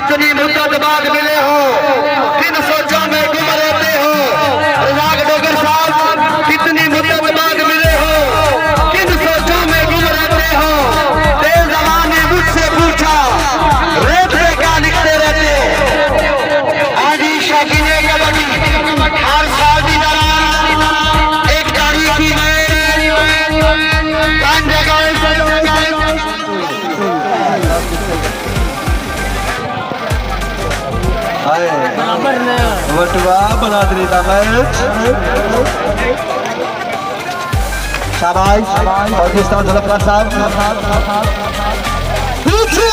कितनी मुद्दत बाद मिले हो, किन सोचों में गुम रहते हो। रजाक डोगर साहब कितनी मुद्दत बाद मिले हो, किन सोचों में गुम रहते हो। तेज जवान ने मुझसे पूछा रेत पे क्या लिखते रहते हो। आज शौकीन कबड्डी हर साल की तरह एक तारीख की वटवा बरादरी का मैच। शाबाश पाकिस्तान झलककर साहब पीछे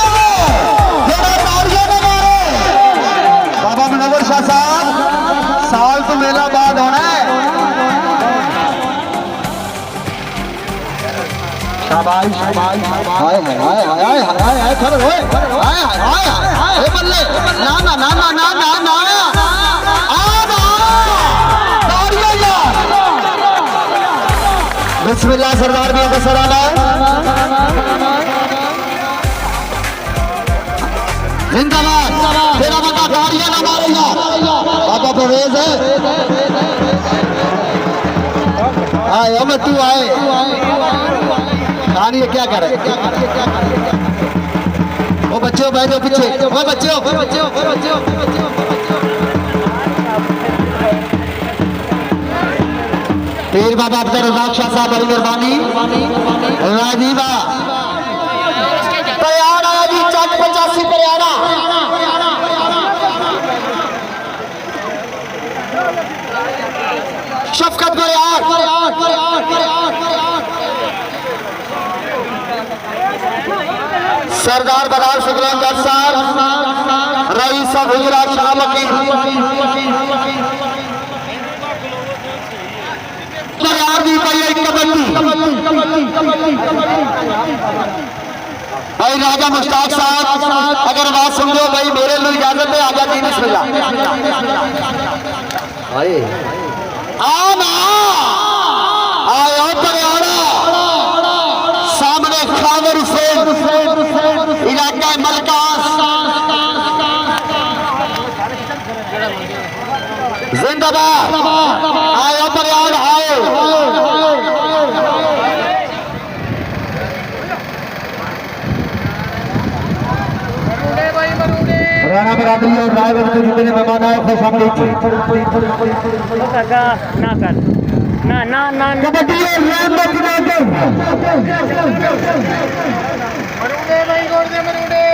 बाबा मुनव्वर शाह साहब, साल तो मेला बाद होना है। शाबाश शाबाश हाय हाय हाय हाय हाय हाय खड़े होए हाय हाय हाय हाय बल्ले ना ना ना ना ना ना ना बिस्मिल्लाह सरदार भी का सराना जिंदाबाद। तेरा बता तारियां ना मारेगा बाबा परवेज है। आए अमर तू आए कहानी क्या करे। वो बच्चों बैठो पीछे, वो बच्चों पीर बाबा अब्दुल रज़ाक शाह साहब बड़ी मेहरबानी। राजीवा तैयार आया जी, चक 85 पर आना। शफकत पर सरदार बलाल शुक्लान जज साहब, रईस साहब हुजरा शाह भाई राजा मुश्ताक साहब, अगर बात सुन लो भाई मेरे लिए इजाजत है। आजा जी बिस्मिल्लाह आयो सामने खादर हुसैन इलाका मलकास जिंदाबाद। आयो पर राणा बरादरी और रायगढ़ के जितने मेहमान आए खुश आमदीद। ना कर ना ना ना कबड्डी और रामबत नागर मरूडे भाई गोड़ दे मरूडे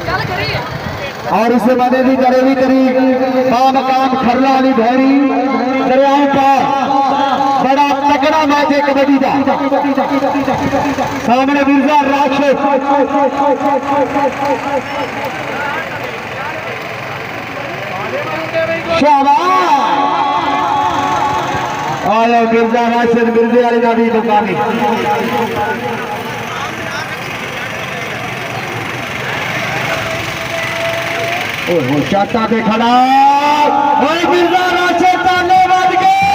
चल करिए। और इससे मदद भी करेगी करी बामकाम खरला वाली भैरी दरियाओं पर बड़ा तगड़ा मैच है कबड्डी का। सामने मिर्जा राशिद शाबाश आया मिर्जा राशिद मिर्जे वाली नादी दुकानी। चाटा पे खड़ा मिर्जा राशिद ताने बज गए।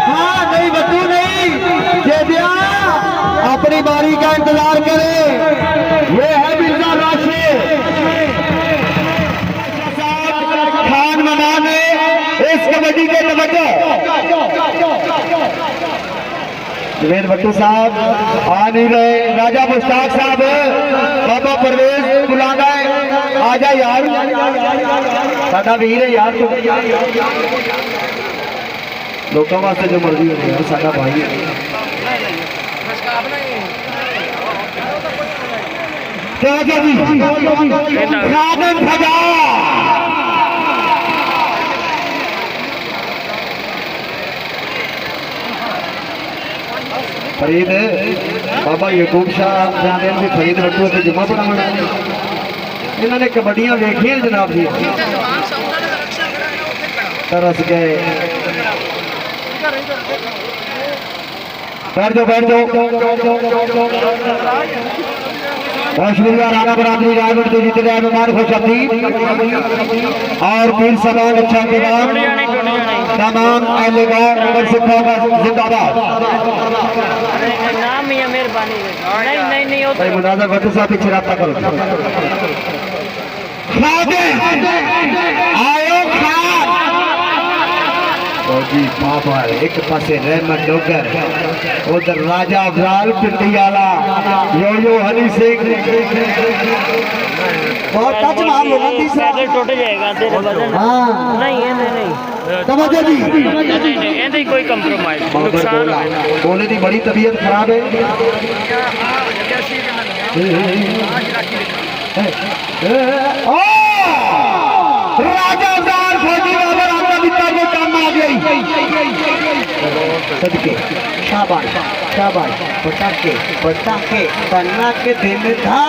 हाँ नहीं बतू नहीं दे दिया, अपनी बारी का इंतजार करे। ये है मिर्जा राशिद खान मनाने इस कबड्डी के तवज्जो। जुबेर भट्टू साहब आ नहीं रहे, राजा मुश्ताक साहब बाबा परवेज बुलाना है। आजा यार साडा वीर है यार, तू लोगों वास्ते जो मर्जी हो यार, साडा भाई है। फरीद बाबा यूट्यूब शाह भी फरीद रखो तो जुम्मा पढ़ा इन्होंने कबड्डियां देखिया जनाब जी, तरस गए। बैठ जाओ शुक्रिया राणा बरादरी रायगढ़ के जीते गए मेहमान खुश और पीर सलाम अच्छा तमाम अहलगार नगर सिखों का जिंदाबाद। नाम ही है मेहरबानी नहीं होता मुनाज़र भट्टू साहब पीछे रब्ता करो आयो खान फौजी बाबा एक पासे रहमत डोगर उधर राजा अफजाल पिंडियाला यो हनी सिंह बहुत टच मार लो ना तीसरा टूट जाएगा तेरे वजन हाँ नहीं नहीं समझे जी नहीं कोई कंप्रोमाइज नुकसान बोले की बड़ी तबीयत खराब है राजा अफजाल फौजी बाबा आपका बिता को काम आ गई सदके शाबाश शाबाश पटाखे पन्ना के दिन था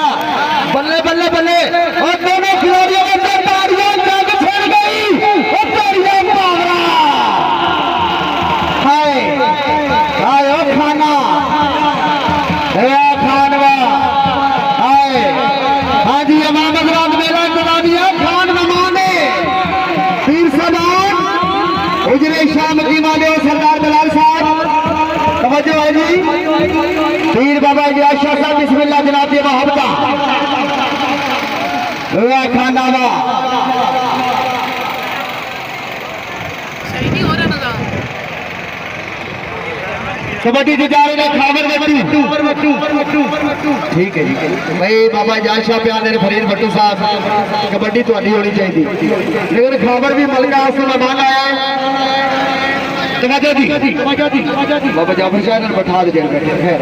बल्ले बल्ले बल्ले और दोनों खिलाड़ियों में तालियां जंग छिड़ गई और तालियां पावरा हाय हाय ओ खाना है खानवा हाय हाँ जी इमामत रात मेला इंतजामिया खान नमाने पीर सलाम उजरे शाम की माले सरदार दलाल साहब तवज्जो है जी पीर बाबा जी आशा साहब बिस्मिल्लाह जनाब ये मोहब्बता खाना वा सही नहीं हो रहा ना कबड्डी जुजारे ने खावर बट्टू ठीक है भाई बाबा जाशा प्यार ने फरीद भट्टू साहब कबड्डी तो होनी चाहिए लेकिन खावर भी मलका से मेहमान आया बाबा जाफर शाह ने बैठा दे खैर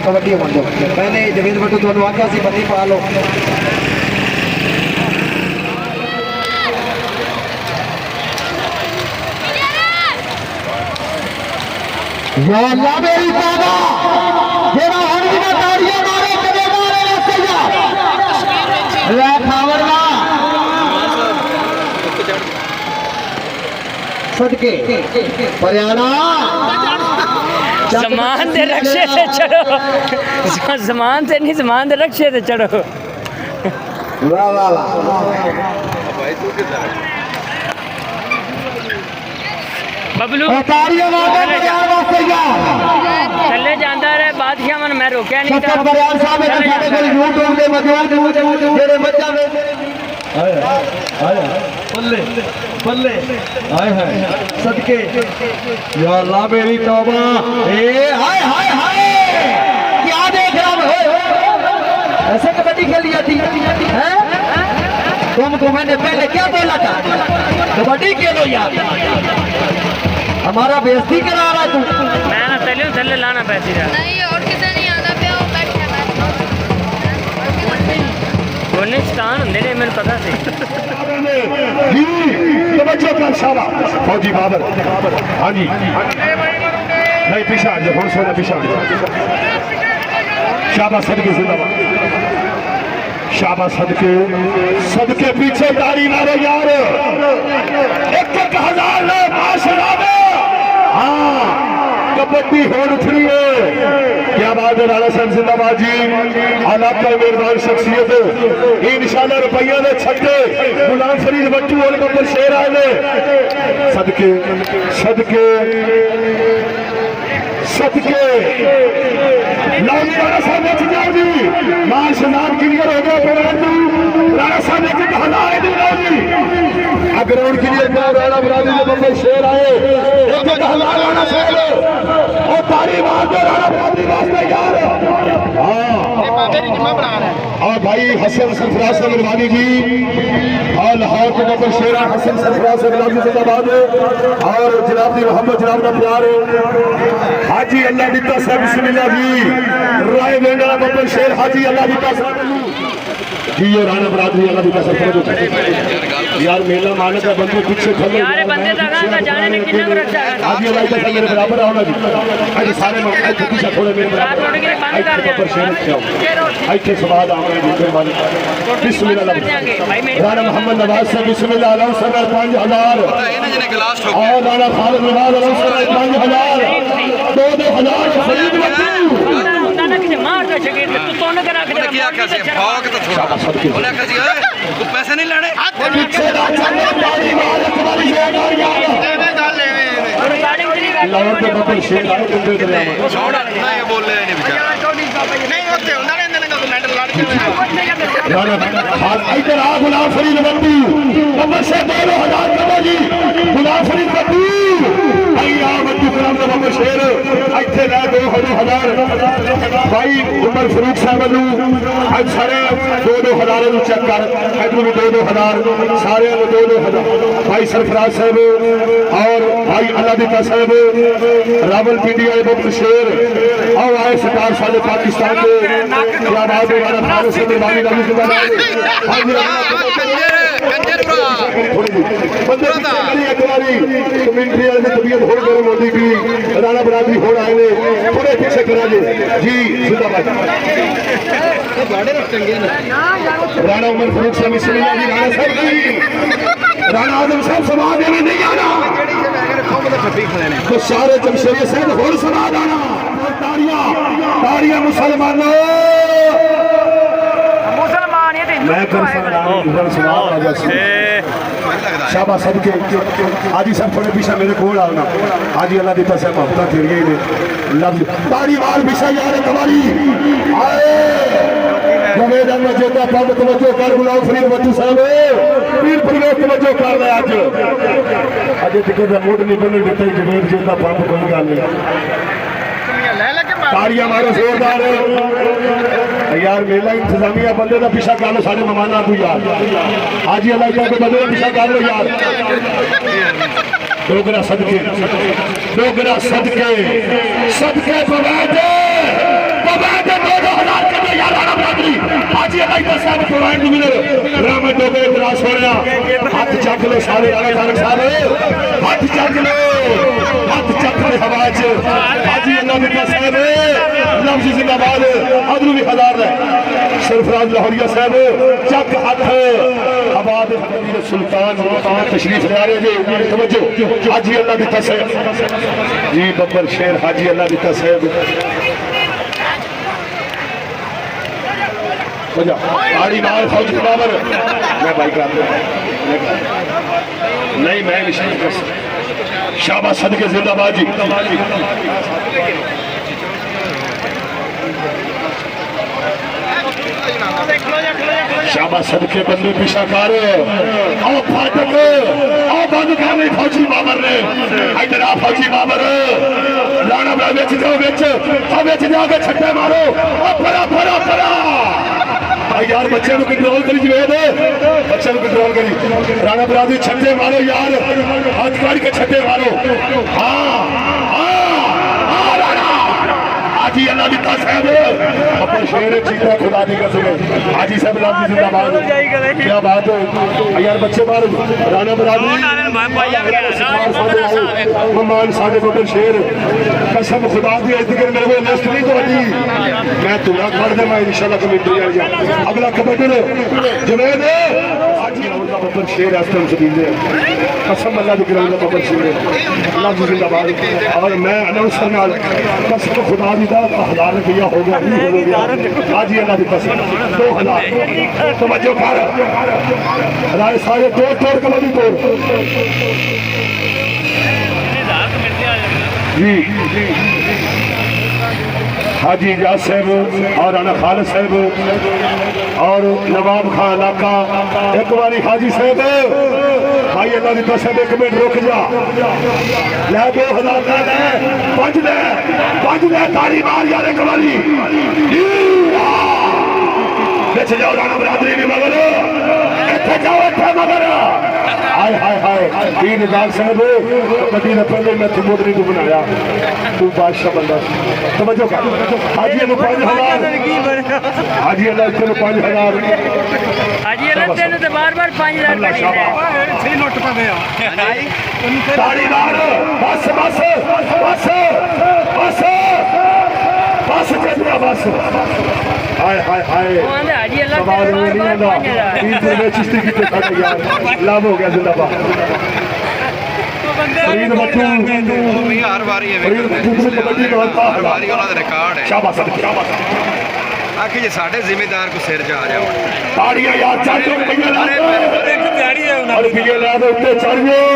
कबड्डी बन जाओ पहले जवेद भट्टू तो आख्या सी बनी पा लो या अल्लाह मेरी बाबा जेरा हर दिन ताड़ियां मारे कदे मारे वैसे जा ले खावरना सदके परियाना सामान दे रक्षे से चढ़ो सामान से नहीं सामान दे रक्षे से चढ़ो वाह वाह वाह बबलू ताड़ियां मारे परियार वास्ते जा चले जांदा रहे बादशाह मन मैं रोकया नहीं सत्तर परियार साहब ने साडे कोल यूट्यूब ते मौजूद जेरे बच्चा में हाय हाय बल्ले बल्ले हाय हाय सदके या अल्लाह मेरी तौबा ए हाय हाय हाय क्या देख रहा है ऐसे कबड्डी खेली जाती है तुमको मैंने पहले क्या बोला था कबड्डी खेलो यार हमारा बेइज्जती करा रहा तू मैं ना थल्ले लाना पैसे नहीं और किसे नहीं आना पे वो बैठे बोलने स्थान होंगे ने मैंने पता सी तवज्जो कर शाबाश फौजी बाबर हाँ जी नहीं पीछे आ जाओ सोना पीछे आ जाओ शाबाश सदके जिंदाबाद शाबाश सदके पीछे तारी मारो यार एक हजार माशरा में हाँ कबड्डी होड़ उठनी है क्या बात है राणा साहब जिंदाबाद जी आलाका मेहरबान शख्सियत इंशाल्लाह रुपया ने छठे गुलाम फरीद भट्टू और कपल शेर आए ने सदके लाल राणा साहब ने जाओ जी मार्श नाम क्लियर हो गया परंतु राणा साहब ने हलाए दी जी ग्राउंड क्लियर कर राणा बरादरी के बंदे शेर आए एक हला राणा साहब और ताली मार दे राणा बरादरी वास्ते यार और भाई हसन सरफराज सरवानी जी और लाहौर के बंदे शेर हसन सरफराज सरवानी जिंदाबाद और जनाब दी मोहम्मद जनाब का प्यार हाजी अल्लाह दिता साहब बिस्मिल्लाह जी राय वेंगड़ा बंदे शेर हाजी अल्लाह दिता साहब जी ये राणा बरादरी अल्लाह दिता साहब यार मेला मालिक का बंदे पीछे खड़े यार बंदे तक का जाने ने कितना को रखा है हाजी अल्लाह दिता साहब मेरे बराबर आओ ना जी आज सारे आज पीछे थोड़े मेरे रात बराबर रोड के बंद कर पर शेर क्या ऐसे सवाल आ गए जिनके मालिक बिस्मिल्लाह भाई मेरी राणा मोहम्मद नवाज साहब बिस्मिल्लाह अल्लाह सल्लल्लाहु 5000 और राणा खालिद नवाज अल्लाह सल्लल्लाहु 5000 2 हजार फरीद बच्चू ਹੁੰਦਾ ਨਾ ਕਿ ਮਾਰ ਦੇ ਸ਼ਗੀਰ ਤੂੰ ਤੋਂ ਨਾ ਕਰਾ ਕੇ ਕੀ ਆਖਿਆ ਸੀ ਫੌਕ ਤਾਂ ਥੋੜਾ ਉਹਨੇ ਆਖਿਆ ਸੀ ਓਏ ਤੂੰ ਪੈਸੇ ਨਹੀਂ ਲੈਣੇ ਪਿੱਛੇ ਦਾ ਚੱਲਦਾ ਤਾੜੀ ਮਾਰ ਇੱਕ ਵਾਰੀ ਸ਼ੇਰ ਯਾਰ ਰਿਕਾਰਡਿੰਗ ਦੀ ਗੱਲ ਲਾਹੌਰ ਦੇ ਬੱਬਰ ਸ਼ੇਰ ਆਏ ਦਿੰਦੇ ਦਰਿਆਵਾਂ ਛੋੜਾ ਨਹੀਂ ਬੋਲੇ ਨਹੀਂ ਵਿਚਾਰਾ इधर आ गुलाम फरीद बद्दू नंबर से 2000 करो जी गुलाम फरीद बद्दू भैया बद्दू गुलाम का नंबर शेर इतने लै 2000 भाई उमर फरूक साहब आज सारे 2000 चेक कर इधर भी 2000 सारे 2000 भाई सरफराज साहब और भाई अलादीता साहब रावलपिंडी वाले बद्दू शेर और आए सरकार साले पाकिस्तान के क्या बात है वाला फारूक से मेहरबानी नबी के ਕੰਜਰ ਭਰਾ बंदे एक बारी कमेंट्री वाले तबीयत हो गर्म होती कि राणा बरादरी हो आए ने थोड़े पीछे करा जी जी जिंदाबाद राणा उमर फरूक साहब इसलिए जी राणा साहब जी राणा आजम साहब समाज में नहीं आना तो सारे जमशेरिया साहब होर समाज आना ताड़ियां ताड़ियां मुसलमानों ਮੁਸਲਮਾਨ ਇਹ ਤੇ मैं कर सकता हूं सवाल आ जाए शाबा सबके आज ही सब थोड़े पीछे मेरे को आना आज ही अल्लाह देता से मोहब्बत फिर गई ने लफ्ज ताड़ी मार पीछे यार कवारी आए जवेद अहमद जोता पद तवज्जो कर गुलाम फरीद बच्चू साहब पीर परिवेश तवज्जो कर ले आज अजे तक दा मूड नहीं बने दिता जवेद जोता पद कोई गल नहीं ताड़ियां मारो जोरदार यार मेला इंतजामिया बंदे का पीछा कर लो सारे मेहमाना को यार आज ही अल्लाह के बंदे का पीछा कर लो यार डोगरा सदके सदके पवैद 2000 कर दो यार राणा बरादरी आज ही अल्लाह साहब पवैद विनर राम डोगरे इतराज हो रहा हाथ चक लो सारे राणा खान साहब हाथ चक लो हाथ चक लो हवा च आज ही अल्लाह साहब लफ्ज जिंदाबाद अदरू भी हजार है सरफराज लाहौरिया साहब चक हाथ आबाद सुल्तान तशरीफ ले आ रहे जी तवज्जो हाजी अल्लाह दिता साहब जी बब्बर शेर हाजी अल्लाह दिता साहब ताड़ी मार फौज बाबर मैं भाई कर नहीं मैं नहीं कर सकता शाबाश सदके जिंदाबाद जी शाबाश सदके बंदे पीछा कर आओ फाटक आओ बंद कर नहीं फौजी बाबर ने इधर आ फौजी बाबर राणा बड़ा बेच जाओ बेच जाओगे छट्टे मारो फरा फरा फरा यार बच्चे को कंट्रोल करी जवेद बच्चे को कंट्रोल करी राणा बरादरी छट्टे मारो यार हाथ काट के छट्टे मारो हाजी अल्लाह दिता साहब अपन शेर चीता खुदा दी कसम हाजी साहब लाजी जिंदाबाद क्या बात है यार बच्चे बाहर राणा बरादरी मेहमान साडे बब्बर शेर कसम खुदा दी जिक्र मेरे को लिस्ट नहीं तो मैं तुला कर दे मैं इंशाल्लाह कमेटी आ जा अगला कबड्डी जवेद हाजी अल्लाह बब्बर शेर आस्तम सदीद कसम अल्लाह दी करम बब्बर शेर लाजी जिंदाबाद और मैं अनाउंसर नाल कसम खुदा दी 1000 रुपया हो गया आज ही अल्लाह की कसम 2000 तवज्जो कर राय सारे तोड़ कबड्डी तोड़ जी हाजी इजाज साहब और राणा खालिद साहब और नवाब खान इलाका एक बारी हाजी साहब भाई अल्लाह की कसम 1 मिनट रुक जा ले 2000 का ले 5 ले ताड़ी मार यार एक बारी बेच जाओ राणा बरादरी भी मगर इत्थे जाओ इत्थे मगर हाय हाय हाय तीन निजाम साहब कभी न पहले मैं तुमोदरी को बनाया तू बादशाह बंदा समझो का हाजी ने 5000 हाजी अल्लाह तेरे 5000 हाजी अल्लाह तेरे तो बार-बार 5000 का सही नोट पा गया ताड़ी मार बस बस बस बस बस चल बस हाय हाय हाय हाजी अल्लाह तेरे बार-बार 5000 तीन चिश्ती की खड़े यार लाभ हो गया जिंदाबाद फरीद बच्चू हर बारी फरीद बच्चू कबड्डी का हर बारी ਉਹਨਾਂ ਦਾ ਰਿਕਾਰਡ ਹੈ शाबाश सदके ਆਖੀ ਜੇ ਸਾਡੇ ਜ਼ਿੰਮੇਦਾਰ ਕੋ ਸਿਰ ਜਾ ਜਾਓ ताड़ियां यार चाचो रुपये ला रुपये ला दे उत्ते चढ़ जाओ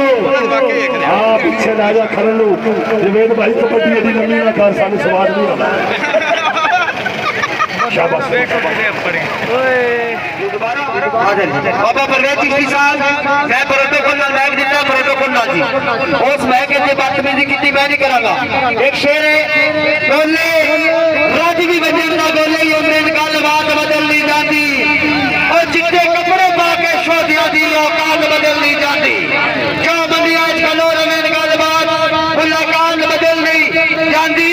हां पीछे ला जा खरन नु जवेद भाई कबड्डी दी लम्मी ना कर सानू स्वाद नहीं आंदा शाबाश बाबा परवेज चिश्ती साहब मैं प्रोटोकॉल नाल मैच दिता प्रोटोकॉल नाल जी उस मैच के बदतमीजी की मैं नहीं करांगा एक शेर है गोले राजवी वजन दा गोले ही उमरे गल बात बदल नहीं जाती और चिट्टे कपड़े पा के शोधिया दी औकात बदल नहीं जाती क्यों बंदी आज कलो रमेन गल बात मुलाकात बदल नहीं जाती